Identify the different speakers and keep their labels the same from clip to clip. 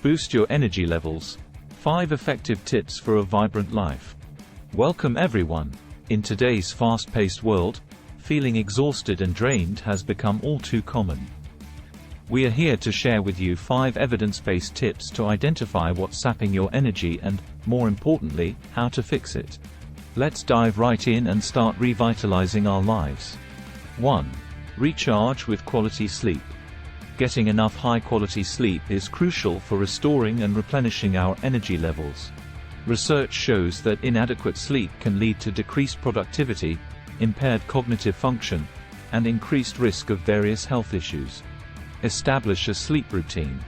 Speaker 1: Boost your energy levels. 5 effective tips for a vibrant life. Welcome everyone. In today's fast-paced world, feeling exhausted and drained has become all too common. We are here to share with you 5 evidence-based tips to identify what's sapping your energy and, more importantly, how to fix it. Let's dive right in and start revitalizing our lives. 1. Recharge with quality sleep. Getting enough high-quality sleep is crucial for restoring and replenishing our energy levels. Research shows that inadequate sleep can lead to decreased productivity, impaired cognitive function, and increased risk of various health issues. Establish a sleep routine.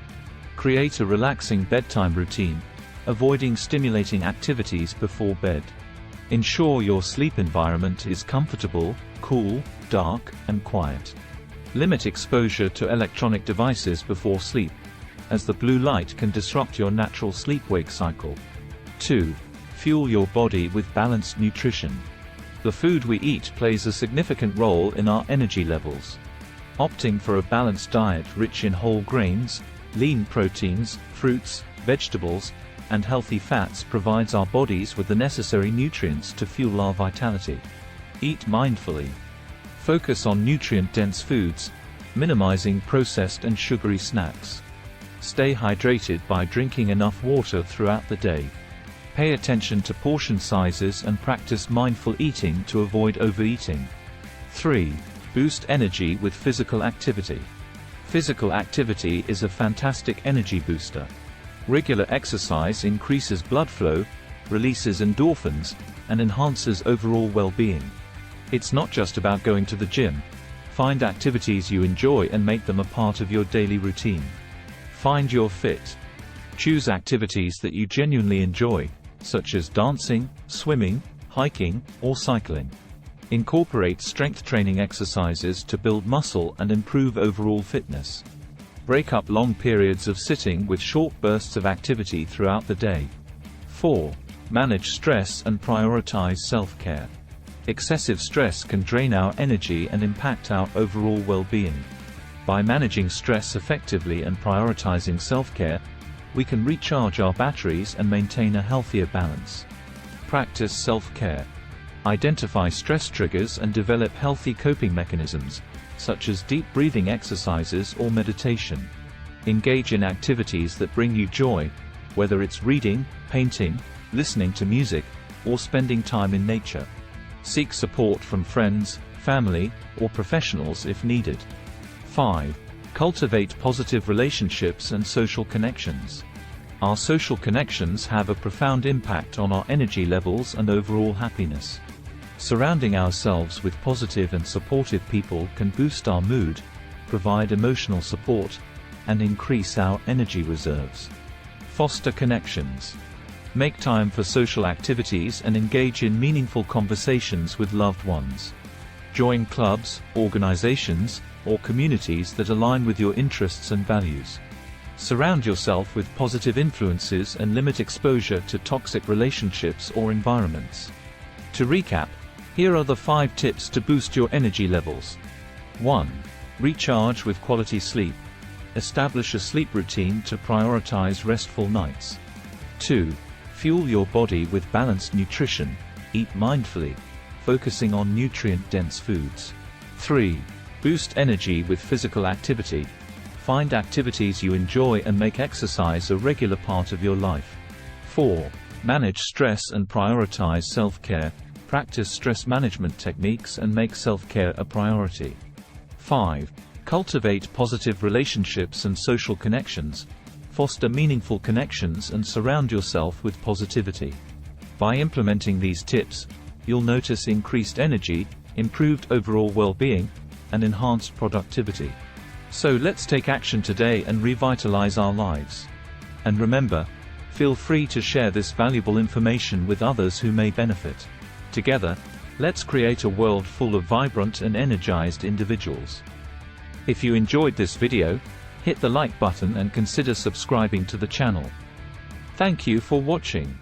Speaker 1: Create a relaxing bedtime routine, avoiding stimulating activities before bed. Ensure your sleep environment is comfortable, cool, dark, and quiet. Limit exposure to electronic devices before sleep, as the blue light can disrupt your natural sleep-wake cycle. 2. Fuel your body with balanced nutrition. The food we eat plays a significant role in our energy levels. Opting for a balanced diet rich in whole grains, lean proteins, fruits, vegetables, and healthy fats provides our bodies with the necessary nutrients to fuel our vitality. Eat mindfully. Focus on nutrient-dense foods, minimizing processed and sugary snacks. Stay hydrated by drinking enough water throughout the day. Pay attention to portion sizes and practice mindful eating to avoid overeating. 3. Boost energy with physical activity. Physical activity is a fantastic energy booster. Regular exercise increases blood flow, releases endorphins, and enhances overall well-being. It's not just about going to the gym. Find activities you enjoy and make them a part of your daily routine. Find your fit. Choose activities that you genuinely enjoy, such as dancing, swimming, hiking, or cycling. Incorporate strength training exercises to build muscle and improve overall fitness. Break up long periods of sitting with short bursts of activity throughout the day. 4. Manage stress and prioritize self-care. Excessive stress can drain our energy and impact our overall well-being. By managing stress effectively and prioritizing self-care, we can recharge our batteries and maintain a healthier balance. Practice self-care. Identify stress triggers and develop healthy coping mechanisms, such as deep breathing exercises or meditation. Engage in activities that bring you joy, whether it's reading, painting, listening to music, or spending time in nature. Seek support from friends, family, or professionals if needed. 5. Cultivate positive relationships and social connections. Our social connections have a profound impact on our energy levels and overall happiness. Surrounding ourselves with positive and supportive people can boost our mood, provide emotional support, and increase our energy reserves. Foster connections. Make time for social activities and engage in meaningful conversations with loved ones. Join clubs, organizations, or communities that align with your interests and values. Surround yourself with positive influences and limit exposure to toxic relationships or environments. To recap, here are the 5 tips to boost your energy levels. 1. Recharge with quality sleep. Establish a sleep routine to prioritize restful nights. 2. Fuel your body with balanced nutrition. Eat mindfully, focusing on nutrient-dense foods. 3. Boost energy with physical activity. Find activities you enjoy and make exercise a regular part of your life. 4. Manage stress and prioritize self-care. Practice stress management techniques and make self-care a priority. 5. Cultivate positive relationships and social connections. Foster meaningful connections and surround yourself with positivity. By implementing these tips, you'll notice increased energy, improved overall well-being, and enhanced productivity. So let's take action today and revitalize our lives. And remember, feel free to share this valuable information with others who may benefit. Together, let's create a world full of vibrant and energized individuals. If you enjoyed this video, hit the like button and consider subscribing to the channel. Thank you for watching.